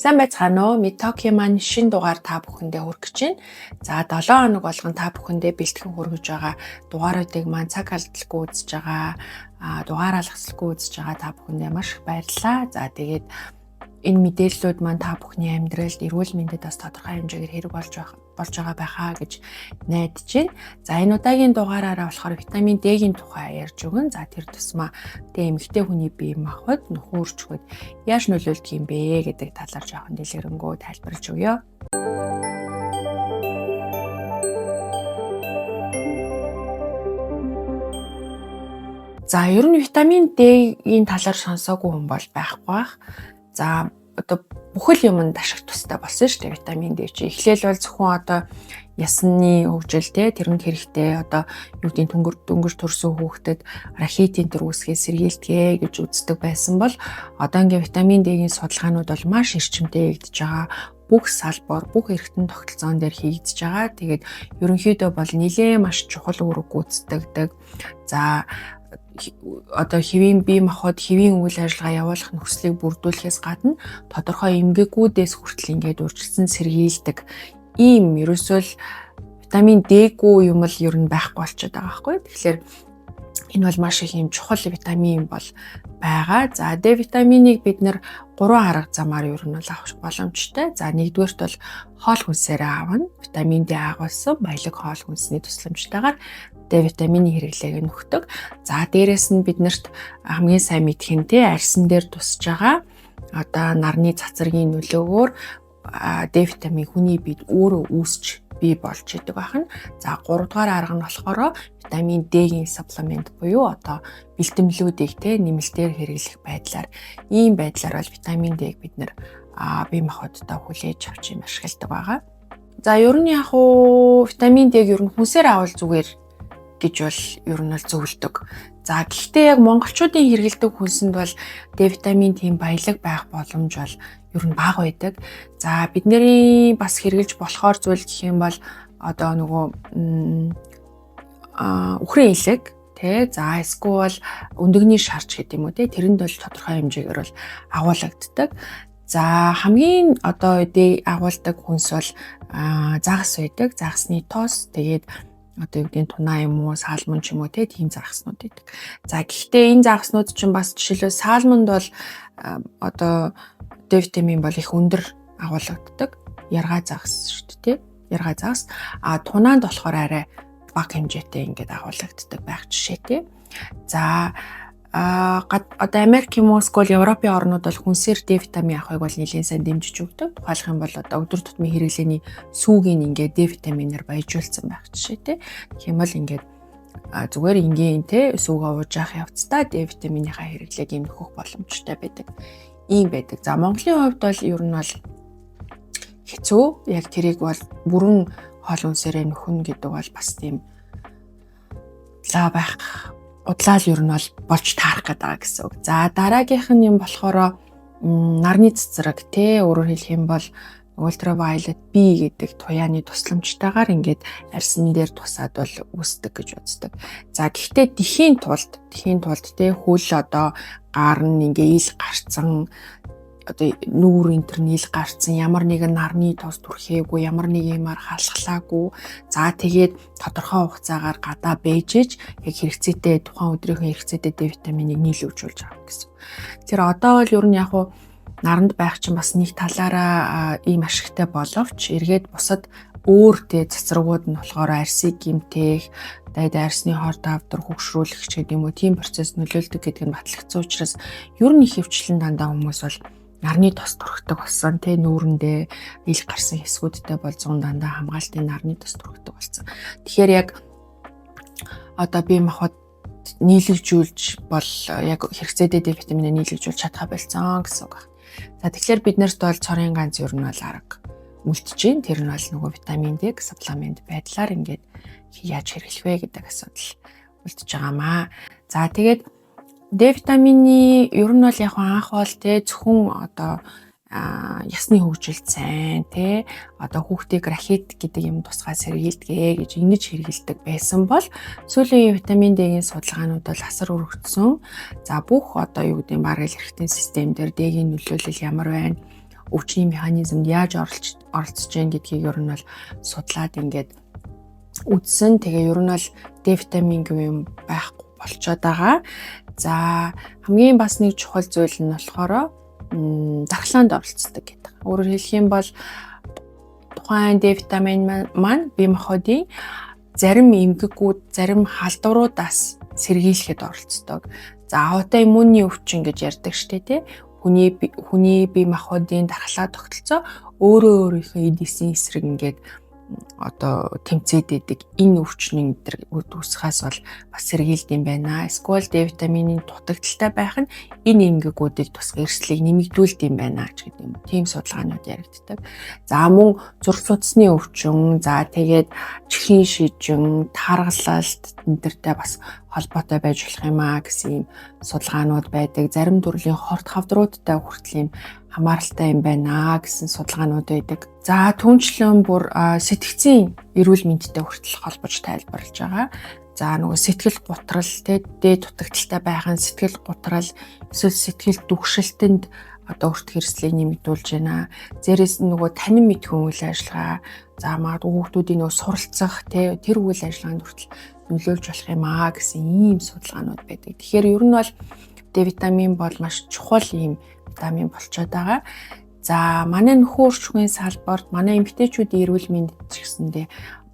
Сайн байцгаана уу? Mitoki маань шинэ дугаар та бүхэндээ хүргэж байна. За 7 хоног болгон та бүхэндээ бэлтгэн хүргэж байгаа дугааруудыг маань цаг алдалгүй үзэж байгаа, дугаар алгасалгүй үзэж байгаа та бүхэндээ маш их баярлалаа. За тэгээд энэ мэдээллүүд маань та бүхний амьдралд эрүүл мэндэд бас тодорхой хэмжээгээр хэрэг болж байгаа байхаа гэж найдаж байна. За энэ удаагийн дугаараараа болохоор витамин D-ийн тухай ярьж өгөн. За тэр тусмаа эмэгтэй хүний бие махбод нөхөрчгöd яаж нөлөөлдөг юм бэ гэдэг талаар жоохон дэлгэрэнгүй тайлбарлаж өгье. За ер нь витамин D-ийн талаар сонсоогүй хүн бол байхгүй бах. За одоо бүхэл юмд ашиг тустай болсон шүү дээ витамин D чи. Эхлээл бол зөвхөн одоо ясны хөгжил тэрэнд хэрэгтэй одоо юу гэдгийг дөнгөж төрсөн хүүхдэд рахитин төр үүсгээ сэргийлдэгэ гэж үздэг байсан бол одоо ингээ витамин D-ийн судалгаанууд бол маш эрчимтэй хийгдэж байгаа. Бүх салбар, бүх эргэтэн тогтолцоон дээр хийгдэж байгаа. Тэгээд ерөнхийдөө бол нэлээд маш чухал үүрэг гүйцэтгэдэг. За одоо хэвийн бие махбод хэвийн үйл ажиллагаа явуулах нөхцөлийг бүрдүүлэхээс гадна тодорхой эмгэгүүдээс хүртэл ингээд урьдчилан сэргийлдэг ийм ерөөсөө л витамин D-гүй юм л ер нь байхгүй болчиход байгаа байхгүй. Тэгэхээр энэ бол маш их юм чухал витамин бол байгаа. За D витаминыг бид нэр 3 арга замаар ер нь бол авах боломжтой. За нэгдүгээрт бол хоол хүнсээр аавна. Витамин D агуулсан баялаг хоол хүнсний тусламжтайгаар D витамины хэрэглээг нөхдөг. За дээрэс нь биднэрт хамгийн сайн мэдхийн арьсан дээр тусж байгаа одоо нарны цацрагийн нөлөөгөөр D витамин хүний биед өөрөө үүсч бий болж идэг байна. За 3 дугаар арга нь болохоор витамин D-ийн supplement буюу одоо бэлтгэлүүдийг нэмэлтээр хэрэглэх байдлаар ийм байдлаар бол витамин D-г бид нэр бие махбодтой хүлээж авч ашигладаг байгаа. За ер нь яг уу витамин D-г ер нь хүнсээр авал зүгээр гэж бол ер нь бол зөвлөдөг. За гэхдээ яг монголчуудын хэрэглэдэг хүнсэнд бол D витамин тийм баялаг байх боломж бол ер нь бага байдаг. За бидний бас хэрэглэж болохоор зүйл гэх юм бол одоо нөгөө үхрийн илэг за эсвэл өндөгний шарч гэдэг юм уу тэрэнд бол тодорхой хэмжээгээр бол агуулгаддаг. За хамгийн одоо агуулдаг хүнс бол загас байдаг. Загасны тоос тэгээд одоо юу гэдэг тунаа юм уу салмон ч юм уу тийм загаснууд байдаг. За гэхдээ энэ загаснууд чинь бас жишээлбэл салмонд бол одоо D витамин бол их өндөр агуулгаддаг. Яргаа загас шүү дээ яргаа загас. Тунаанд болохоор арай бага хэмжээтэй ингээд агуулгаддаг байх жишээ За одоо Америк юм уу эсвэл Европын орнууд бол хүнсээр D витамин авахыг бол нэлээд сайн дэмжиж өгдөг. Тухайлх юм бол одоо өдөр тутмын хэрэглээний сүүгийг ингээд D витаминаар баяжуулсан байх жишээ Тэгэх юм бол ингээд зүгээр ингийн сүүг ууж явах явцдаа D витаминыхаа хэрэглээг юм нөхөх боломжтой байдаг. Ийм байдаг. За Монголын хувьд бол ер нь бол хэцүү. Яг тэрийг бол бүрэн хоол хүнсээрээ нөхөн гэдэг бол бас тийм байх удлаал ер нь бол болж таарах гэдэг гэсэн үг. За дараагийнх нь юм болохоор нарны цэцрэг өөрөөр хэлэх юм бол ultraviolet B гэдэг туяаны тусламжтайгаар ингээд арьсан дээр тусаад бол үүсдэг гэж үздэг. За гэхдээ тэхийн тулд хөл одоо гар нь ингээ ил гарцсан одоо нүүр интернил гарцсан ямар нэгэн нарны тос түрхээгүй ямар нэг юмар халахлаагүй за тэгээд тодорхой хугацаагаар гадаа бэжж яг хэрэгцээтэй тухайн өдрийнхөө хэрэгцээтэй D витаминыг нийлүүлж байгаа гэсэн. Тэр одоо бол ер нь яг наранд байх чинь бас нэг талаараа ийм ашигтай боловч эргээд бусад өөр цэцрэгүүд нь болохоор арсыг гимтэх дайд арсны хор давдар хөгшрүүлэх ч гэдэг юм уу тийм процесс нөлөөлдөг гэдэг нь батлагдсан учраас ер нь их хөвчлэн дандаа хүмүүс бол нарны тос түрхдэг болсон нүүрэндээ ил гарсан хэсгүүдтэй бол 100 дандаа хамгаалтын нарны тос түрхдэг болсон. Тэгэхээр яг одоо бие махбод нийлэгжүүлж бол яг хэрэгцээтэй D витаминыг нийлэгжүүлж чадхаа болсон гэсэн үг байна. За тэгэхээр бид нарт бол цорын ганц ер нь бол арга үлдэж байна. Тэр нь бол нөгөө витамин D supplement байдлаар ингээд яаж хэрэглэх вэ гэдэг асуудал үлдэж байгаамаа. За тэгээд D витамины ер нь бол яг анх бол зөвхөн одоо ясны хөгжилд сайн одоо хүүхдийг рахит гэдэг юм тусгай сэргийлдэгэ гэж ингэж хэрэгэлдэг байсан бол сүүлийн витамин D-ийн судалгаанууд бол асар өргөцсөн. За бүх одоо юу гэдэг нь бараг эрхтэн систем дээр D-ийн нөлөөлөл ямар байна? өвчний механизмд яаж оролцож байна гэдгийг ер нь бол судлаад ингээд үзсэн. Тэгээ ер нь бол D витамин гэв юм байхгүй болчиход байгаа. За хамгийн бас нэг чухал зүйл нь болохоор дархлаанд оролцдог гэдэг. Өөрөөр хэлэх юм бол тухайн D витамин маань бие махбодын зарим эмгэгүүд, зарим халдваруудаас сэргийлэхэд оролцдог. За аутоиммуны өвчин гэж ярьдаг штэ тий. Хүний бие махбодын дархлаа тогтолцоо өөрийнхөө эдийн эсрэг ингээд одоо тэмцээд идэг энэ өвчнийн үүсгээс бол бас сэргийлд юм байна. Эсвэл D витамины дутагдaltaй байх нь энэ эмгэгүүдийг тусгай эрсдлийг нэмэгдүүлд юм байна ч гэдэг юм. Тийм судалгаанууд яригддаг. За мөн зураг судасны өвчин, за тэгээд чихрийн шижин, таргалалт энтертэй бас холбоотой байж болох юм а гэсэн юм судалгаанууд байдаг. Зарим төрлийн хорт хавдруудтай хүртэл юм хамааралтай юм байна гэсэн судалгаанууд байдаг. За түүнчлэн бүр сэтгцийн эрүүл мэндтэй хүртэл холбож тайлбарлаж байгаа. За нөгөө сэтгэл гутрал тэ дутагдaltaй байхын сэтгэл гутрал эсвэл сэтгэл дүгшилтэнд одоо өртөх эрсдлийг нэмэгдүүлж байна. Зээрээс нөгөө танин мэдхэн үйл ажиллагаа, за магадгүй хүүхдүүдийн нөгөө суралцах тэр үйл ажиллагаанд хүртэл нөлөөлж болох юм аа гэсэн ийм судалгаанууд байдаг. Тэгэхээр ер нь бол D витамин бол маш чухал ийм витамин болчиход байгаа. За манай нөхөр орчмын салбарт манай эмэгтэйчүүдийн эрүүл мэнд гэсэндээ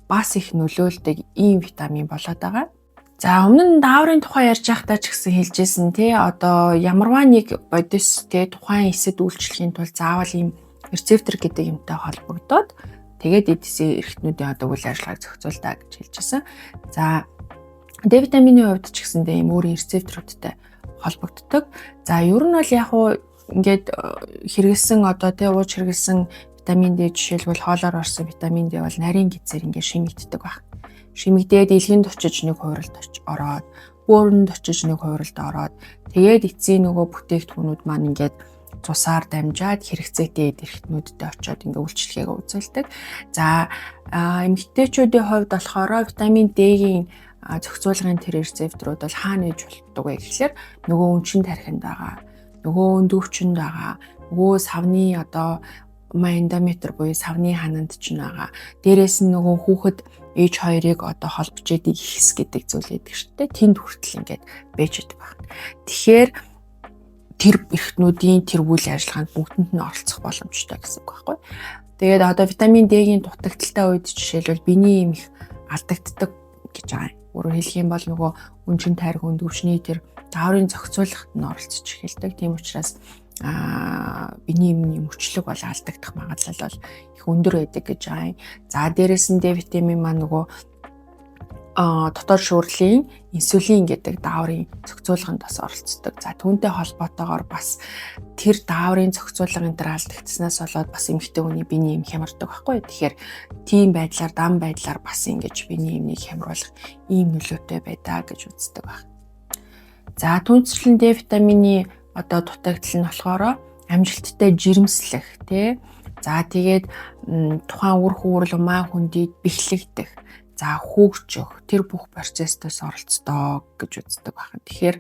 бас их нөлөөлдөг ийм витамин болоод байгаа. За өмнө нь дааврын тухай ярьж байхдаа ч гэсэн хэлжсэн тий одоо ямарваа нэг бодис тий тухайн эсэд үйлчлэхийн тулд заавал ийм рецептор гэдэг юмтай холбогдоод тэгээд эдсийн эрхтнүүдийн одоо үйл ажиллагааг зохицуулдаг гэж хэлжсэн. За D витамины хувьд ч гэсэндээ ийм өөрийн рецепторуудтай холбогддог. За ер нь бол яг уу ингээд хэрэгэлсэн одоо тий ууж хэрэгэлсэн витамин D жишээлбэл хоолоор орсон витамин D бол нарийн гизээр ингээд шимэгддэг баг. Шимэгдээд илгэнд очиж нэг хууралд ороод, бөөрөнд очиж нэг хууралд ороод, тэгээд эцсийн нөгөө бүтээгдэхүүнүүд маань ингээд цусаар дамжаад хэрэгцээтэй эрхтнүүдтэй очиод ингээд үйлчлэгээ үзүүлдэг. За эмэгтэйчүүдийн хувьд болохоор витамин D-ийн зохицуулгын тэр рецепторууд бол хаана нэж болдог вэ гэхэлэр нөгөө өнчин тархинд байгаа, нөгөө өндөвчөнд байгаа, нөгөө савны одоо эндометр буюу савны хананд ч байгаа. Дээрээс нь нөгөө хүүхэд ээж хоёрыг одоо холбож яадаг ихс гэдэг зүйл байдаг шүү дээ. Тэнд хүртэл ингээд байж идэг байна. Тэгэхээр тэр эрхтнүүдийн тэр үйл ажиллагаанд бүгдэнд нь оролцох боломжтой гэсэн үг байхгүй. Тэгээд одоо витамин D-ийн дутагдaltaй үед жишээлбэл биений эмх алдагддаг гэж байгаа. Өөрөөр хэлэх юм бол нөгөө өнчин тайраг өндөвчний тэр дааврын зохицуулахад нь оролцож эхэлдэг. Тийм учраас биений эмийн мөчлөг бол алдагдах магадлал бол их өндөр байдаг гэж байгаа юм. За дээрээс нь D витамин маань нөгөө дотоод шүүрлийн инсулин гэдэг дааврын зохицуулганд бас оролцдог. За түүнтэй холбоотойгоор бас тэр дааврын зохицуулга энэ төр алдагдсанаас болоод бас эмэгтэй хүний биений эм хямардаг байхгүй. Тэгэхээр тийм байдлаар дан байдлаар бас ингэж биений эмийг хямруулах ийм нөлөөтэй байдаа гэж үздэг байна. За түүнчлэн D витамины одоо дутагдал нь болохоор амжилттай жирэмслэх тий. За тэгээд тухайн үр хүүрэл маа хүндийд бэхлэгдэх. За хөгжих тэр бүх процесстээс оролцдог гэж үздэг байна. Тэгэхээр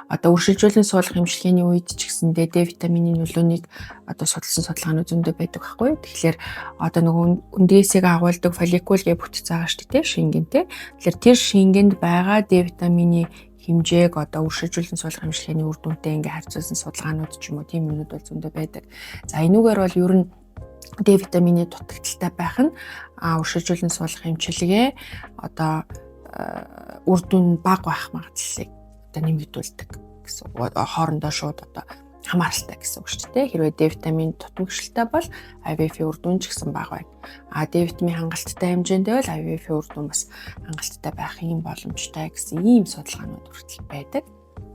одоо үршилжүүлэн суулгах эмчилгээний үед ч гэсэндээ D витамины нөлөөнийг одоо судалсан судалгаанууд зөндөө байдаг байхгүй. Тэгэхээр одоо нөгөө өндөөсийг агуулдаг фолликул гэж бүтц байгаа шүү дээ шингэнтэй. Тэгэхээр тэр шингэнд байгаа D витамины хэмжээг одоо үршилжүүлэн суулгах эмчилгээний үр дүнтэй ингээ харьцуулсан судалгаанууд ч юм уу тийм юмнууд бол зөндөө байдаг. За энүүгээр бол ер нь D витамины дутагдaltaй байх нь үршилжүүлэн суулгах эмчилгээ одоо үр дүн бага байх магадлалыг одоо нэмэгдүүлдэг гэсэн. Хоорондоо шууд одоо хамааралтай гэсэн үг шүү дээ. Хэрвээ D витамин дутмагшилтай бол IVF-ийн үр дүн ч гэсэн бага байна. D витамин хангалттай хэмжээндээ бол IVF-ийн үр дүн бас хангалттай байх юм боломжтой гэсэн ийм судалгаанууд хүртэл байдаг.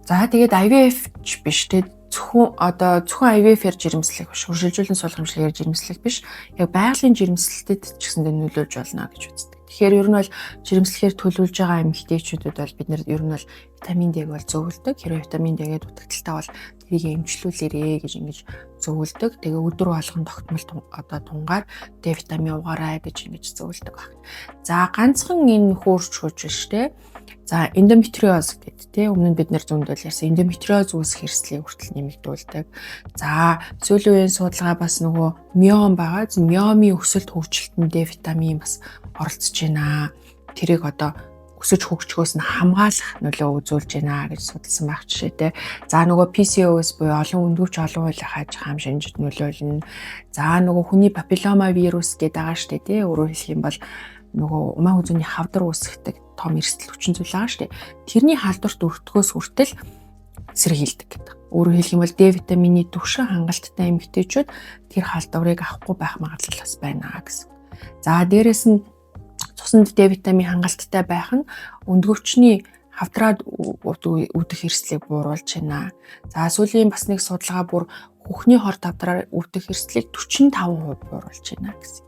За тэгээд IVF ч биш те зөвхөн IVF-ээр жирэмслэх биш, үршилжүүлэн суулгах эмчилгээгээр жирэмслэх биш, яг байгалийн жирэмслэлтэд ч гэсэндээ нөлөөлж болно гэж үздэг. Тэгэхээр ер нь бол жирэмслэхээр төлөвлөж байгаа эмэгтэйчүүдэд бол бид нэр ер нь бол витамин D-г бол зөвлөдөг. Хэрвээ витамин D-гээ дутагдaltaй бол тэрийг эмчлүүлээрэй гэж ингэж зөвлөдөг. Тэгээ өдөр болгон тогтмол тунгаар Д витамин угаарай гэж ингэж зөвлөдөг баг. За ганцхан энэ хөөрч хүч биш те. За эндометриоз гэдэг те өмнө нь бид нэр зөндөл ярьсан эндометриоз үүсэх хэрэгслийг хүртэл нэмэгдүүлдэг. За сүүлийн үеийн судалгаа бас нөгөө миом байгаа. Миомын өсөлт хөгжилтөнд Д витамин бас оролцож байна. Тэрийг одоо өсөж хөгжихөөс нь хамгаалах нөлөө үзүүлж байна гэж судалсан байх жишээтэй. За нөгөө PCOS буюу олон өндөвч олон уйлах аж ахуйн шинжид нөлөөлнө. За нөгөө хүний папиллома вирус гэдэг байгаа штэ тий. Өөрөөр хэлэх юм бол нөгөө умаа хүзүүний хавдар үүсгдэг том эрсдэл хүчин зүйл байгаа штэ. Тэрний халдварт өртгөөс хүртэл сэргийлдэг гэдэг. Өөрөөр хэлэх юм бол Д витамины түвшин хангалттай эмэгтэйчүүд тэр халдварыг авахгүй байх магадлал бас байна гэсэн. За дээрэс нь цуснд Д витамин хангалттай байх нь өндгөвчний хавдраад үүдэх эрсдлийг бууруулж байна. За сүүлийн бас нэг судалгаа бүр хөхний хорт хавдраар үүдэх эрсдлийг 45% бууруулж байна гэсэн.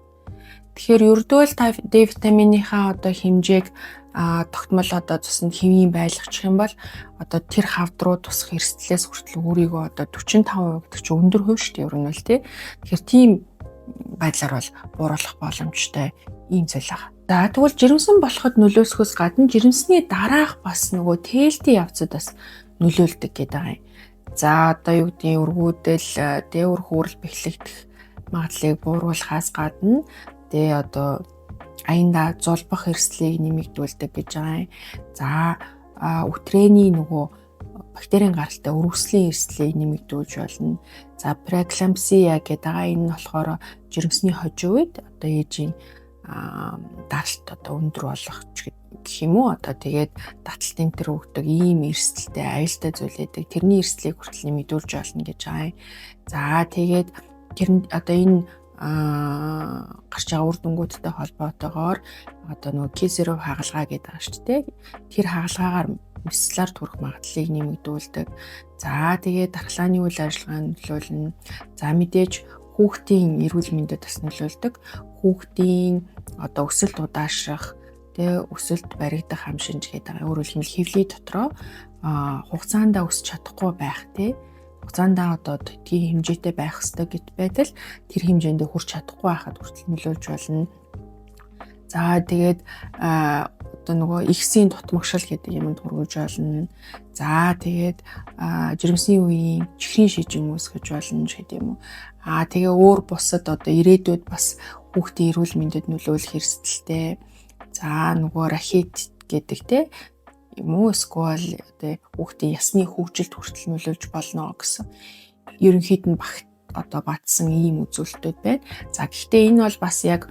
Тэгэхээр ердөө л Д витаминыхаа одоо хэмжээг тогтмол одоо цуснд хэвийн байлгачих юм бол одоо тэр хавдруу тусах эрсдлээс хүртэл өөрийгөө одоо 45% гэдэг чинь өндөр хувь шүү дээ ер нь л тий. Тэгэхээр тийм байдлаар бол бууруулах боломжтой ийм зүйл байгаа. За тэгвэл жирэмсэн болоход нөлөөсөхөөс гадна жирэмсний дараах бас нөгөө тээлтийн явцад бас нөлөөлдөг гэдэг байгаа юм. За одоо юу гэдгийг өргүүдэл дээвэр хүүрэл бэхлэгдэх магадлалыг бууруулахаас гадна одоо аянда зулбах эрсдлийг нэмэгдүүлдэг гэж байгаа юм. За өтрээний нөгөө бактерийн гаралтай өрөвслийн эрсдлийг нэмэгдүүлж болно. За преэклампсия гэдэг байгаа энэ нь болохоор жирэмсний хожим үед одоо ээжийн даралт одоо өндөр болох гэх юм уу одоо тэгээд таталт энтер өгдөг ийм эрсдэлтэй аюултай зүйл байдаг. Тэрний эрсдлийг хүртэл нэмэгдүүлж болно гэж байгаа юм. За тэгээд тэр одоо энэ гарч байгаа үр дүнгуудтай холбоотойгоор одоо нөгөө Q0 хагалгаа гэдэг байгаа шүү дээ. Тэр хагалгаагаар мислаар төрөх магадлалыг нэмэгдүүлдэг. За тэгээд дархлааны үйл ажиллагаанд нөлөөлнө. За мэдээж хүүхдийн эрүүл мэндэд бас нөлөөлдөг. Хүүхдийн одоо өсөлт удаашрах, өсөлт баригдах хам шинж гэдэг. Өөрөөр хэлбэл хөвлийн дотроо хугацаанд өсч чадахгүй байх хугацаанд одоо тийм хэмжээтэй байх ёстой гэт байтал тэр хэмжээнд хүрч чадахгүй байхад хүртэл нөлөөлж болно. За тэгээд одоо нөгөө ихсийн тутмагшил гэдэг юмд хүргэж болно. За тэгээд жирэмсний үеийн чихрийн шижин үүсгэж болно гэдэг юм уу. Тэгээ өөр бусад одоо ирээдүйд бас хүүхдийн эрүүл мэндэд нөлөөлөх эрсдэлтэй. За нөгөө рахит гэдэг юм уу эсвэл одоо хүүхдийн ясны хөгжилд хүртэл нөлөөлж болно гэсэн. Ерөнхийд нь одоо батсан ийм үзүүлэлтүүд байна. За гэхдээ энэ бол бас яг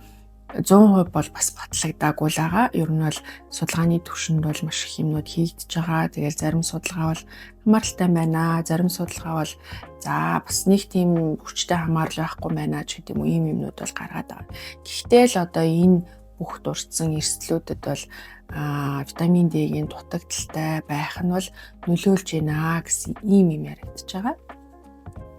100% бол бас батлагдаагүй л байгаа. Ер нь бол судалгааны түвшинд бол маш их юмнууд хийгдэж байгаа. Тэгээд зарим судалгаа бол хамааралтай байна. Зарим судалгаа бол за бас нэг тийм хүчтэй хамаарал байхгүй байна ч гэдэг юм уу ийм юмнууд бол гаргаад байгаа. Гэхдээ л одоо энэ бүх дурдсан эрсдлүүдэд бол витамин D-ийн дутагдaltaй байх нь бол нөлөөлж байна гэсэн ийм юм яригдчихэж байгаа.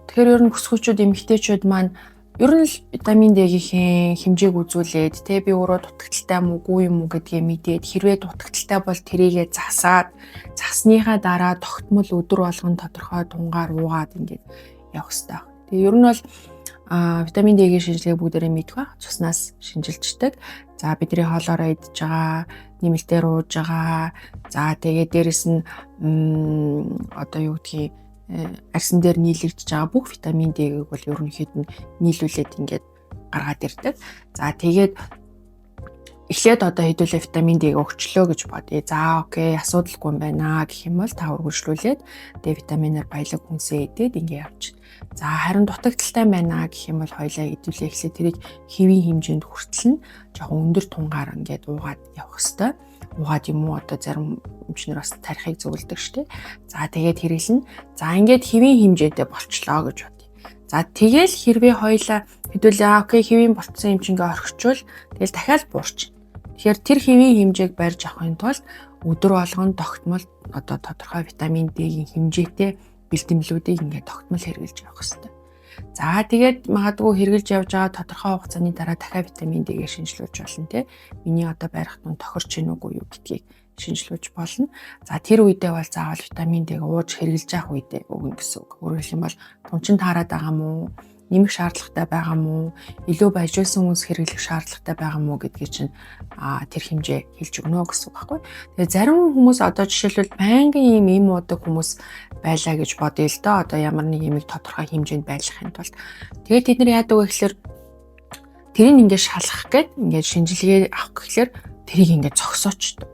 Тэгэхээр ер нь бүсгүйчүүд эмэгтэйчүүд маань ер нь л витамин D-ийн хэмжээг үзүүлээд би өөрөө дутагдaltaй юм уугүй юм уу гэдгийг мэдээд хэрвээ дутагдaltaй бол тэрийгэ засныхаа дараа тогтмол өдөр болгон тодорхой тунгаар уугаад ингээд явах хэрэгтэй. Тэгээ ер нь бол витамин D-ийн шинжилгээг бүгдээрээ мэдэх ба цуснаас шинжилждэг. За бидний хоолоороо идж байгаа, нэмэлтээр ууж байгаа. За тэгээд дээрэс нь одоо юу гэдгийг арьсан дээр нийлэгдэж байгаа бүх витамин D-г бол ерөнхийд нь нийлүүлээд ингээд гаргаад ирдэг. За тэгээд эхлээд одоо хэдүүлээ витамин D-г өгчлөө гэж бодъё. За окей, асуудалгүй юм байна гэх юм бол та үргэлжлүүлээд D витаминаар баялаг хүнсээ идээд ингээд явчих. За харин дутагдaltaй байна гэх юм бол хоёлаа хэдүүлээ эхлээд тэрийг хэвийн хэмжээнд хүртэл нь жоохон өндөр тунгаар ингээд уугаад явах хэвээр. Угаад юм уу одоо зарим эмчнэр бас тарихыг зөвлөдөг штеп. За тэгээд хэрэглэн. За ингээд хэвийн хэмжээтэй болчлоо гэж бодъё. За тэгэл хэрвээ хоёлаа хэдүүлээ окей хэвийн болцсон юм чингээ орхичвол тэгэл дахиад буурч. Тэгэхээр тэр хэвийн хэмжээг барьж авахын тулд өдөр болгон тогтмол одоо тодорхой витамин D-ийн хэмжээтэй бэлтгэлүүдийг ингээд тогтмол хэрэглэж явах хэрэгтэй. За тэгээд магадгүй хэрэглэж явж байгаа тодорхой хугацааны дараа дахиад витамин D-гээ шинжилүүлж болно те. Миний одоо барих тун тохирч гин үгүй юу гэдгийг шинжилүүлж болно. За тэр үедээ бол заавал витамин D-г ууж хэрглэж явах үедээ өгнө гэсэн үг. Өөрөөр хэлбэл тунчин таарад байгаа мó, нэмэх шаардлагатай байгаа мó, илүү баяжуулсан хүмүүс хэрэглэх шаардлагатай байгаа мó гэдгийг чинь тэр хэмжээ хэлж өгнө гэсэн үг байхгүй. Тэгээ зарим хүмүүс одоо жишээлбэл байнгын ийм уудаг хүмүүс байлаа гэж бодъё л доо. Одоо ямар нэг юмыг тодорхой хэмжээнд байлгахын тулд. Тэгээд тэд нар яадаг вэ гэхээр тэрийг ингээд шалгах гээд ингээд шинжилгээ авах гэхээр тэрийг ингээд зогсоочдөг.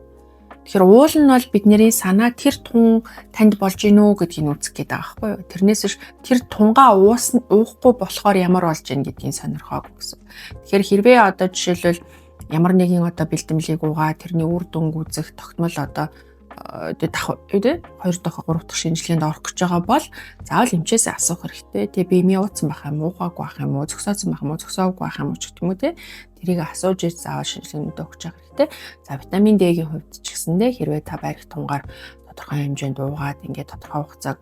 Тэгэхээр уул нь бол бидний санаа тэр тун танд болж гинөө гэдгийг үзэх гээд байгаа байхгүй юу. Тэрнээс биш тэр тунгаа уухгүй болохоор ямар болж гин гэдгийг сонирхоог гэсэн. Тэгэхээр хэрвээ одоо жишээлбэл ямар нэгэн одоо бэлтгэлийг угаа тэрний үр дүнг үзэх тогтмол одоо 2 дахь 3 дахь шинжилгээнд орох гэж байгаа бол заавал эмчээс асуух хэрэгтэй. Тэгээ би эмээ ууцсан байх юм уу, уугаагүй байх юм уу, зөксөөцсөн байх юм уу, зөксөөгүй байх юм уу ч гэх юм уу те. Тэрийг асууж иж заавал шинжилгээнд өгч явах хэрэгтэй. За витамин D-гийн хувьд ч гэсэндээ хэрвээ та барих тунгаар тодорхой хэмжээнд уугаад ингээд тодорхой хугацааг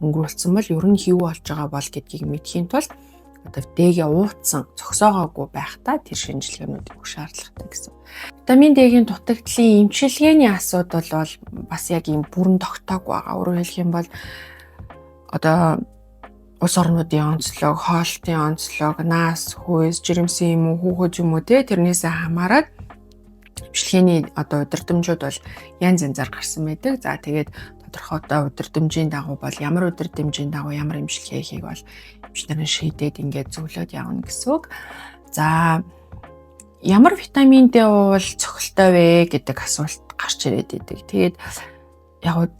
өнгөрүүлсэн бол ер нь хэв болж байгаа бол гэдгийг мэдхийн тулд одоо D-гээ ууцсан зөксөөгөөгүй байхдаа тэр шинжилгээнүүд өгөх шаардлагатай гэсэн. Витамин D-гийн дутагдлын эмчилгээний асуудал бол бас яг ийм бүрэн тогтоог байгаа. Өөрөөр хэлэх юм бол одоо улс орнуудын онцлог, хоолтын онцлог, нас, хүйс, жирэмсэн юм уу, хүүхэд юм уу те тэрнээсээ хамаарат эмчилгээний одоо удирдамжууд бол янз янзаар гарсан байдаг. За тэгээд тодорхой одоо удирдамжийн дагуу бол ямар удирдамжийн дагуу ямар эмчилгээ хийх бол эмч нарын шийдээд ингээд зөвлөд явна гэсэн үг. За ямар витамин D уувал цохилтой вэ гэдэг асуулт гарч ирээд идэг. Тэгээд яг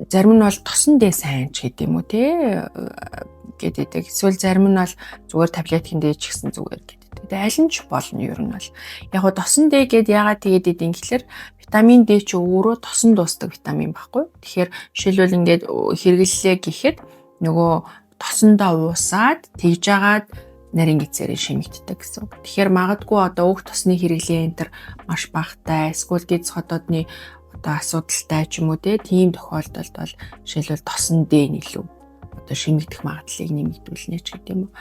зарим нь бол тосон D сайн ч гэдэг юм уу те гэдэг. Эсвэл зарим нь бол зүгээр таблеткийн D ч гэсэн зүгээр гэдэг. Тэгээд аль нь ч болно ер нь бол. Яг тосон D гэдээ яагаад тэгээд идэв гэхээр витамин D ч өөрөө тосон дуустдаг витамин байхгүй. Тэгэхээр жишээлбэл ингээд хэрэглэлээ гэхэд нөгөө тосондоо уусаад тэгж агаад нарийн гизээрээ шимэгддэг гэсэн үг. Тэгэхээр магадгүй одоо өөх тосны хэрэглээ энэ төр маш багатай, эсвэл гиз хотоодны одоо асуудалтай ч юм уу тийм тохиолдолд бол жишээлбэл тосон D илүү одоо шимэгдэх магадлалыг нэмэгдүүлнэ ч гэдэг юм уу.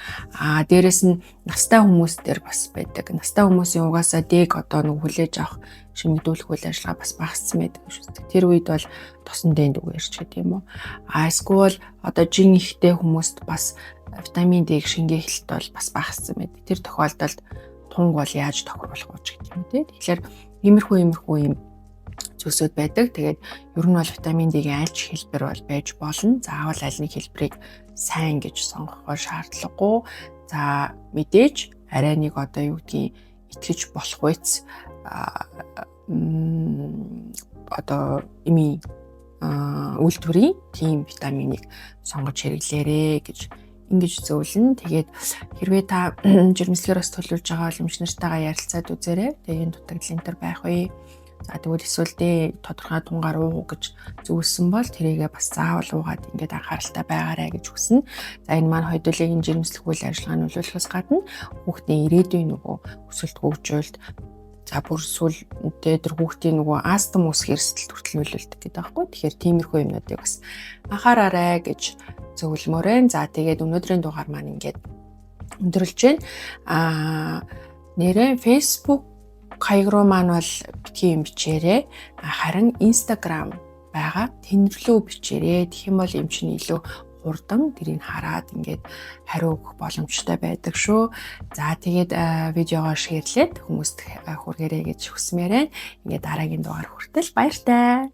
Дээрэс нь настай хүмүүс дээр бас байдаг. Настай хүмүүсийн угаасаа D-г одоо нэг хүлээж авах шимэгдүүлэх үйл ажиллагаа бас багассан байдаг шүү дээ. Тэр үед бол тосон D-нд үгээрч гэдэг юм уу. Эсвэл одоо жин ихтэй хүмүүст бас витамин D-г шингээхэлт бол бас багассан байдаг. Тэр тохиолдолд тунг бол яаж тохируулах вэ гэдэг юм те. Тэгэхээр иймэрхүү юм зүйлсүүд байдаг. Тэгээд ер нь бол витамин D-гийн аль ч хэлбэр бол байж болно. Заавал аль нэг хэлбэрийг сайн гэж сонгох шаардлагагүй. За мэдээж арай нэг одоо юу гэдгийг итгэж болох үец одоо эми үйлдвэрийн тийм витаминыг сонгож хэрэглээрэй гэж ингэж зөвлөнө. Тэгээд хэрвээ та жирэмслэр бас төлөвлөж байгаа бол эмч нартайгаа ярилцаад үзээрэй. Тэгээд энэ дутагдлын төр байх вэ? За тэгвэл эсвэл тодорхой тунгаар уугуу гэж зөвлөсөн бол тэрийгээ бас заавал уугаад ингээд анхааралтай байгаарай гэж хүснэ. За энэ маань хоёулын жирэмслэх үйл ажиллагааны нөлөөлөхөөс гадна хүүхдийн ирээдүйн нөгөө өсөлт хөгжүүлэлт за бүр сүлдээ тэр хүүхдийн нөгөө астм үүсэх эрсдэлт хүртэл нөлөөлдөг гэдэг байхгүй. Тэгэхээр тиймэрхүү юмнуудыг бас анхаараарай гэж зөвлөмөрөө. За тэгээд өнөөдрийн дугаар маань ингээд өндөрлж байна. Нэрээ Facebook хаяг руу маань бол битгий юм бичээрэй. Харин Instagram байгаа. Тэнэрлүү бичээрэй. Тэгэх юм бол юм чинь илүү хурдан тэрийг хараад ингээд хариу өгөх боломжтой байдаг шүү. За тэгээд видеогоо шеэрлээд хүмүүст хүргээрэй гэж хүсмээрэн. Ингээд дараагийн дугаар хүртэл баяртай.